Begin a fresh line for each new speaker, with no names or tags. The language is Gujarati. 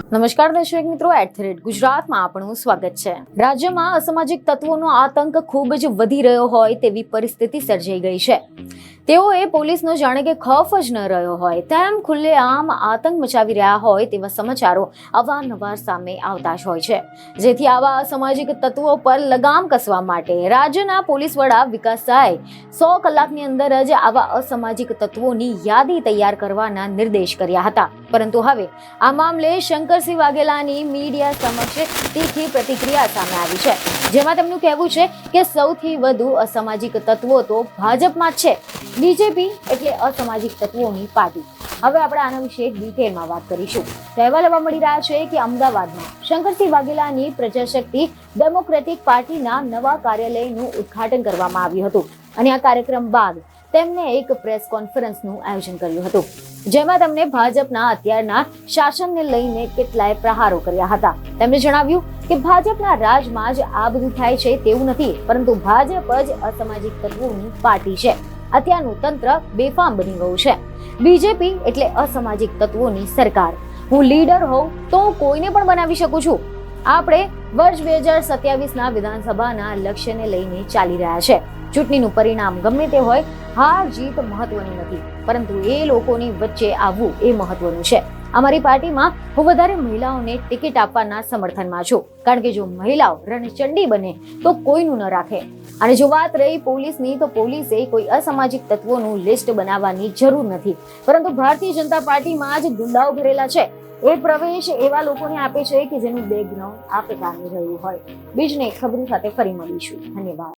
નમસ્કાર દર્શક મિત્રો, @ગુજરાતમાં આપનું સ્વાગત છે। રાજ્યમાં અસામાજિક તત્વોનો આતંક ખૂબ જ વધી રહ્યો હોય તેવી પરિસ્થિતિ સર્જાઈ ગઈ છે। તેઓએ પોલીસનો જાણે કે ખૌફ જ ન રહ્યો હોય તેમ ખુલ્લેઆમ આતંક મચાવી રહ્યા હોય તેવા સમાચારો અવારનવાર સામે આવતા જ હોય છે, જેથી આવા અસામાજિક તત્વો પર લગામ કસવા માટે રાજ્યના પોલીસ વડા વિકાસ સહાયે 100 કલાકની અંદર જ આવા અસામાજિક તત્વોની યાદી તૈયાર કરવાના નિર્દેશ કર્યા હતા। પરંતુ હવે આ મામલે શંકરસિંહ વાઘેલાની મીડિયા સમક્ષ તીખી પ્રતિક્રિયા સામે આવી છે, જેમાં તેમનું કહેવું છે કે સૌથી વધુ અસામાજિક તત્વો તો ભાજપમાં જ છે। બીજેપી એટલે અસામાજિક તત્વોની પાર્ટી। હવે આપણે આના વિશે ડિટેલમાં વાત કરીશું। તો અહેવાલ એવા મળી રહ્યા છે કે અમદાવાદમાં શંકરસિંહ વાઘેલાની પ્રજાશક્તિ ડેમોક્રેટિક પાર્ટીના નવા કાર્યાલયનું ઉદ્ઘાટન કરવામાં આવ્યું હતું અને આ કાર્યક્રમ બાદ તેમને એક પ્રેસ કોન્ફરન્સનું આયોજન કર્યું હતું, જેમાં તેમણે ભાજપના અત્યારના શાસનને લઈને કેટલાય પ્રહારો કર્યા હતા। તેમણે જણાવ્યું કે ભાજપના રાજમાં જ આ બધું થાય છે તેવું નથી, પરંતુ ભાજપ જ અસામાજિક તત્વોની પાર્ટી છે। અત્યારનું તંત્ર બેફામ બની ગયું છે। બીજેપી એટલે અસામાજિક તત્વોની સરકાર। હું લીડર હોઉં તો હું કોઈને પણ બનાવી શકું છું। આપણે વર્ષ 2027ના વિધાનસભાના લક્ષ્યને લઈને ચાલી રહ્યા છે। ચૂંટણીનું પરિણામ ગમે તે હોય, હાર જીત મહત્વની નથી, પરંતુ એ લોકોની વચ્ચે આવવું એ મહત્વનું છે। અમારી પાર્ટીમાં હું વધારે મહિલાઓને ટિકિટ આપવાના સમર્થનમાં છું, કારણ કે જો મહિલાઓ રણચંડી બને તો કોઈનું ન રાખે। અને જો વાત રહી પોલીસની, તો પોલીસે કોઈ અસામાજિક તત્વોનું લિસ્ટ બનાવવાની જરૂર નથી, પરંતુ ભારતીય જનતા પાર્ટીમાં જ ગુંડાઓ ભરેલા છે। એ પ્રવેશ એવા લોકોને આપે છે કે જેનું બેકગ્રાઉન્ડ આ પ્રકારનું રહ્યું હોય। બીજને ખબરો સાથે ફરી મળીશું। ધન્યવાદ।